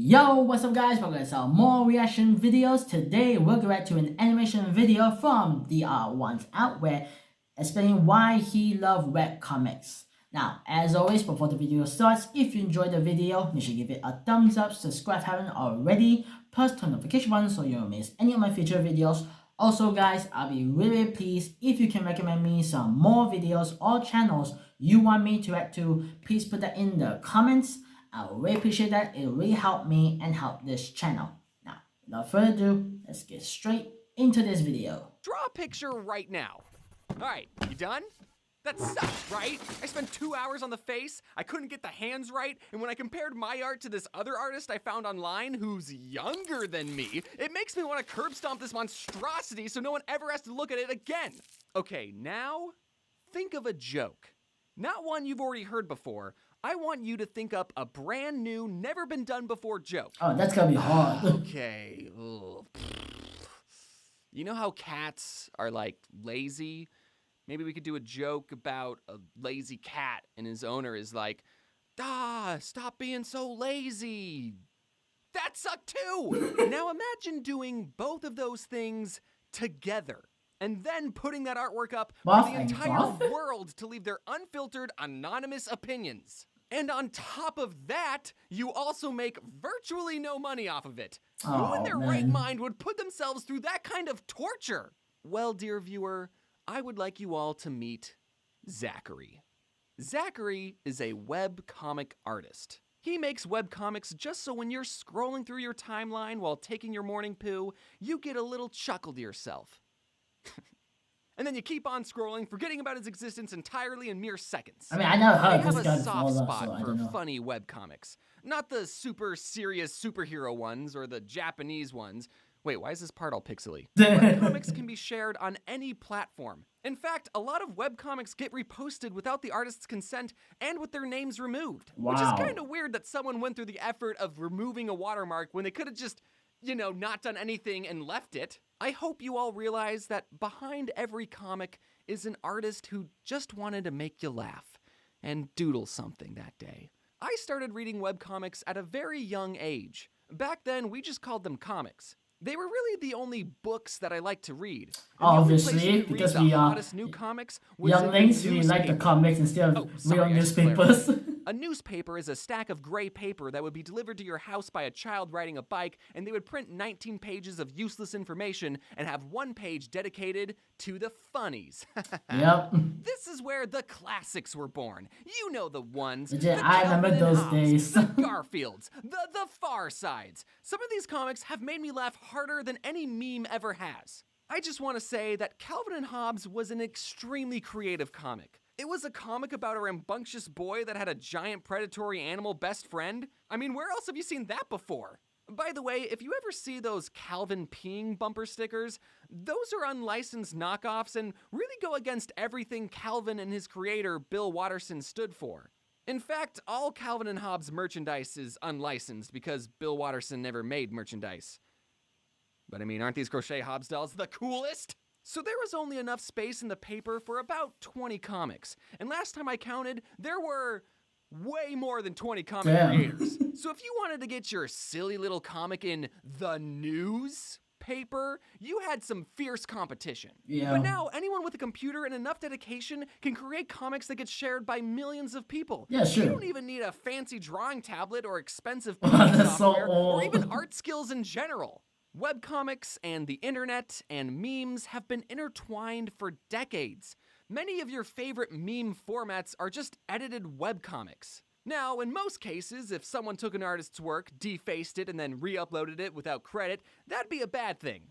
Yo, what's up guys? Welcome to some more reaction videos. Today we're going to react to an animation video from TheOdd1sOut where explaining why he loves web comics. Now, as always, before the video starts, if you enjoyed the video, make sure you give it a thumbs up, subscribe if you haven't already, plus turn the notification button so you don't miss any of my future videos. Also guys, I'll be really pleased if you can recommend me some more videos or channels you want me to react to. Please put that in the comments. I would really appreciate that. It will really help me and help this channel. Now, without further ado, let's get straight into this video. Draw a picture right now. All right, you done? That sucks, right? I spent 2 hours on the face, I couldn't get the hands right, and when I compared my art to this other artist I found online who's younger than me, it makes me want to curb stomp this monstrosity so no one ever has to look at it again. Okay, now, think of a joke. Not one you've already heard before. I want you to think up a brand new, never been done before joke. Oh, that's gonna be hard. Okay. Ugh. You know how cats are like lazy? Maybe we could do a joke about a lazy cat and his owner is like, stop being so lazy. That sucked too. Now imagine doing both of those things together and then putting that artwork up for the entire world to leave their unfiltered, anonymous opinions. And on top of that, you also make virtually no money off of it. Who in their right mind would put themselves through that kind of torture? Well, dear viewer, I would like you all to meet Zachary. Zachary is a webcomic artist. He makes webcomics just so when you're scrolling through your timeline while taking your morning poo, you get a little chuckle to yourself. And then you keep on scrolling, forgetting about his existence entirely in mere seconds. I mean, I know how I this have guy a soft falls spot up, so for funny webcomics. Not the super serious superhero ones or the Japanese ones. Wait, why is this part all pixely? Webcomics can be shared on any platform. In fact, a lot of webcomics get reposted without the artist's consent and with their names removed. Wow. Which is kind of weird that someone went through the effort of removing a watermark when they could have just, not done anything and left it. I hope you all realize that behind every comic is an artist who just wanted to make you laugh and doodle something that day. I started reading webcomics at a very young age. Back then, we just called them comics. They were really the only books that I liked to read. Obviously, because we are new comics younglings, we like the comics instead of real newspapers. A newspaper is a stack of gray paper that would be delivered to your house by a child riding a bike, and they would print 19 pages of useless information and have one page dedicated to the funnies. Yep. This is where the classics were born. You know the ones. I remember those days. The Garfields, the Far Sides. Some of these comics have made me laugh harder than any meme ever has. I just want to say that Calvin and Hobbes was an extremely creative comic. It was a comic about a rambunctious boy that had a giant predatory animal best friend. I mean, where else have you seen that before? By the way, if you ever see those Calvin peeing bumper stickers, those are unlicensed knockoffs and really go against everything Calvin and his creator, Bill Watterson, stood for. In fact, all Calvin and Hobbes merchandise is unlicensed because Bill Watterson never made merchandise. But I mean, aren't these crochet Hobbes dolls the coolest? So there was only enough space in the paper for about 20 comics. And last time I counted, there were way more than 20 comic creators. So if you wanted to get your silly little comic in the newspaper, you had some fierce competition. Yeah. But now anyone with a computer and enough dedication can create comics that get shared by millions of people. Yeah, sure. You don't even need a fancy drawing tablet or expensive That's software so old. or even art skills in general. Webcomics and the internet and memes have been intertwined for decades. Many of your favorite meme formats are just edited webcomics. Now, in most cases, if someone took an artist's work, defaced it, and then re-uploaded it without credit, that'd be a bad thing.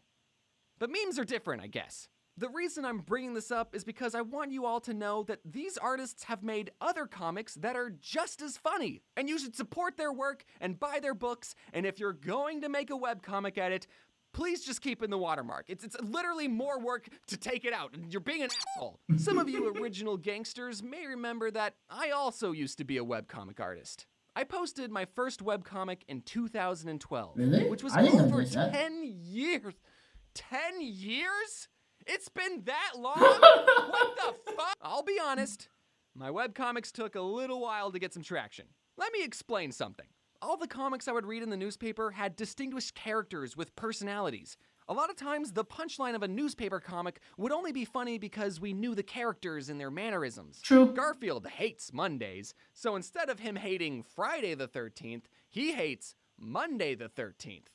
But memes are different, I guess. The reason I'm bringing this up is because I want you all to know that these artists have made other comics that are just as funny, and you should support their work and buy their books, and if you're going to make a webcomic edit, please just keep in the watermark. It's literally more work to take it out, and you're being an asshole. Some of you original gangsters may remember that I also used to be a webcomic artist. I posted my first webcomic in 2012, Really? which was I didn't over notice that. 10 years. 10 years? It's been that long? What the fuck? I'll be honest, my webcomics took a little while to get some traction. Let me explain something. All the comics I would read in the newspaper had distinguished characters with personalities. A lot of times, the punchline of a newspaper comic would only be funny because we knew the characters and their mannerisms. True. Garfield hates Mondays, so instead of him hating Friday the 13th, he hates Monday the 13th.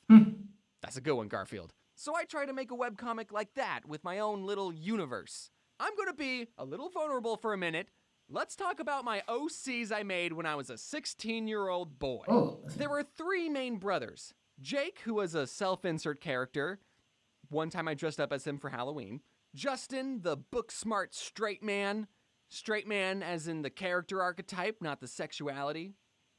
That's a good one, Garfield. So I try to make a webcomic like that with my own little universe. I'm going to be a little vulnerable for a minute. Let's talk about my OCs I made when I was a 16-year-old boy. Oh. There were 3 main brothers. Jake, who was a self-insert character. One time I dressed up as him for Halloween. Justin, the book-smart straight man. Straight man as in the character archetype, not the sexuality.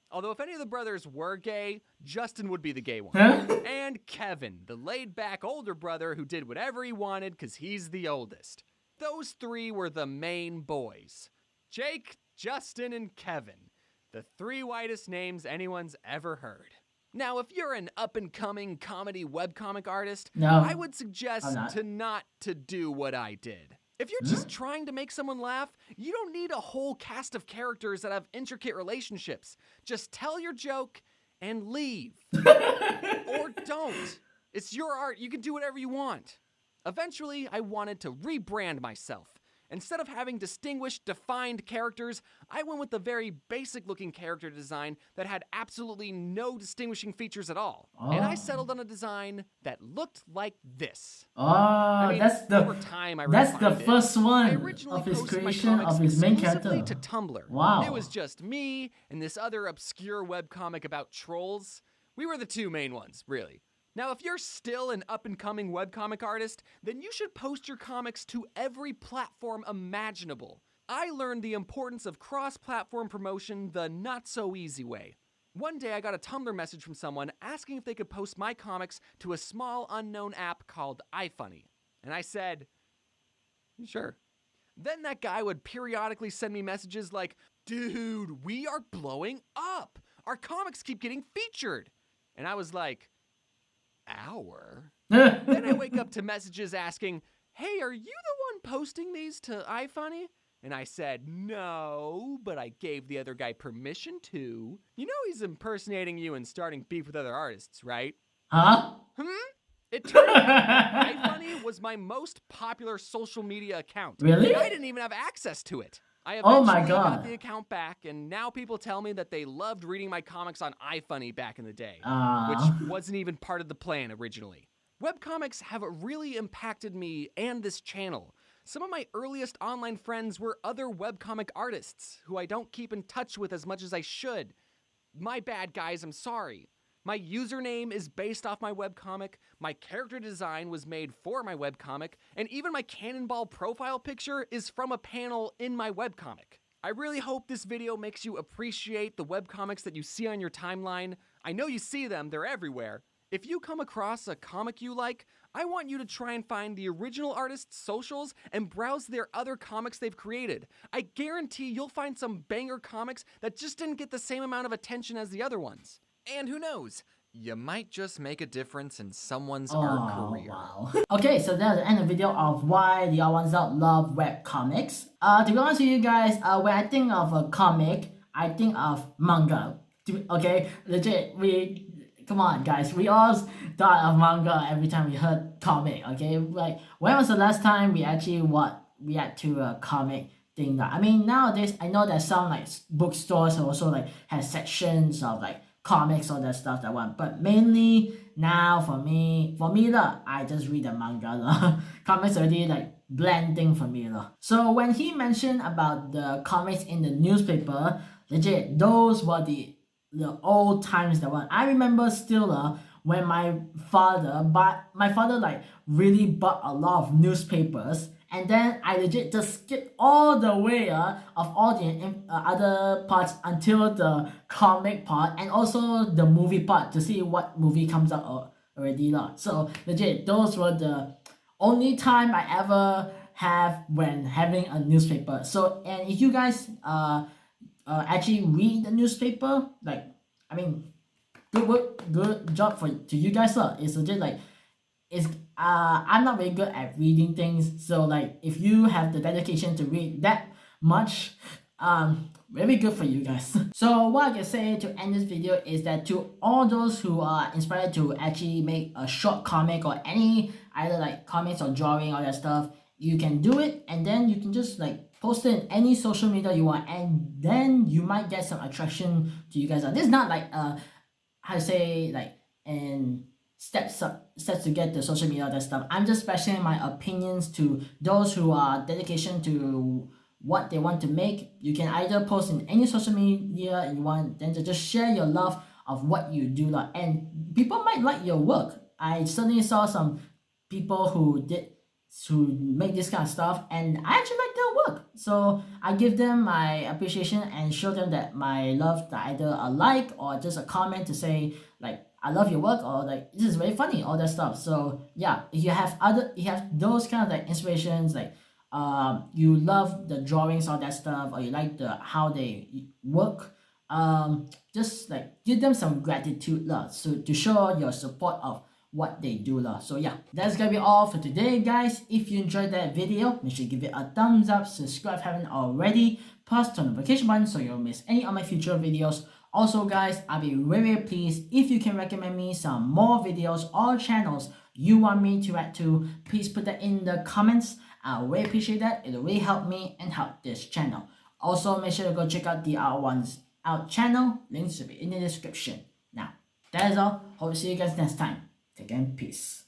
Although if any of the brothers were gay, Justin would be the gay one. And Kevin, the laid-back older brother who did whatever he wanted because he's the oldest. Those 3 were the main boys. Jake, Justin, and Kevin. The 3 whitest names anyone's ever heard. Now, if you're an up-and-coming comedy webcomic artist, No, I would suggest not to do what I did. If you're just trying to make someone laugh, you don't need a whole cast of characters that have intricate relationships. Just tell your joke and leave. Or don't. It's your art. You can do whatever you want. Eventually, I wanted to rebrand myself. Instead of having distinguished, defined characters, I went with a very basic-looking character design that had absolutely no distinguishing features at all. And I settled on a design that looked like this. That's the first one of his creation of his main character. To Tumblr. Wow. It was just me and this other obscure webcomic about trolls. We were the 2 main ones, really. Now, if you're still an up-and-coming webcomic artist, then you should post your comics to every platform imaginable. I learned the importance of cross-platform promotion the not-so-easy way. One day, I got a Tumblr message from someone asking if they could post my comics to a small, unknown app called iFunny. And I said, sure. Then that guy would periodically send me messages like, dude, we are blowing up. Our comics keep getting featured. And I was like, hour? Then I wake up to messages asking, hey, are you the one posting these to iFunny? And I said, no, but I gave the other guy permission to. You know he's impersonating you and starting beef with other artists, right? Huh? It turned out iFunny was my most popular social media account. Really? And I didn't even have access to it. I Oh my eventually God. got the account back, and now people tell me that they loved reading my comics on iFunny back in the day, which wasn't even part of the plan originally. Webcomics have really impacted me and this channel. Some of my earliest online friends were other webcomic artists who I don't keep in touch with as much as I should. My bad, guys, I'm sorry. My username is based off my webcomic, my character design was made for my webcomic, and even my Cannonball profile picture is from a panel in my webcomic. I really hope this video makes you appreciate the webcomics that you see on your timeline. I know you see them, they're everywhere. If you come across a comic you like, I want you to try and find the original artist's socials and browse their other comics they've created. I guarantee you'll find some banger comics that just didn't get the same amount of attention as the other ones. And who knows, you might just make a difference in someone's art career. Wow. Okay, so that's the end of the video of why the TheOdd1sOut love webcomics. To be honest with you guys, when I think of a comic, I think of manga. Okay, legit, come on guys, we all thought of manga every time we heard comic, okay? Like, when was the last time we actually react to a comic thing? I mean, nowadays, I know that some like bookstores also like have sections of like comics, all that stuff that one, but mainly now for me I just read the manga. Comics already like blending for me. So when he mentioned about the comics in the newspaper, legit, those were the old times that one. I remember still when my father like really bought a lot of newspapers, and then I legit just skipped all the way of all the other parts until the comic part and also the movie part to see what movie comes out already. So legit, those were the only time I ever have when having a newspaper. So, and if you guys actually read the newspaper, like, I mean, good work, good job to you guys. It's just like, I'm not very good at reading things, so like if you have the dedication to read that much, Very good for you guys. So what I can say to end this video is that to all those who are inspired to actually make a short comic or any either like comics or drawing all that stuff, you can do it, and then you can just like post it in any social media you want, and then you might get some attraction to you guys. This is not like how to say like in steps to get the social media all that stuff. I'm just sharing my opinions to those who are dedication to what they want to make. You can either post in any social media you want, then to just share your love of what you do, and people might like your work. I certainly saw some people who make this kind of stuff, and I actually like their work, so I give them my appreciation and show them that my love, that either a like or just a comment to say like I love your work, or like this is very funny, all that stuff. So yeah, if you have those kind of like inspirations, like you love the drawings, all that stuff, or you like the how they work, just like give them some gratitude lah, so to show your support of what they do lah. So yeah, that's gonna be all for today, guys. If you enjoyed that video, make sure you give it a thumbs up, subscribe if you haven't already, plus turn the notification button so you don't miss any of my future videos. Also guys, I'll be very pleased if you can recommend me some more videos or channels you want me to react to. Please put that in the comments. I really appreciate that. It'll really help me and help this channel. Also, make sure to go check out the TheOdd1sOut channel. Links will be in the description. Now, that is all. Hope to see you guys next time. Take care and peace.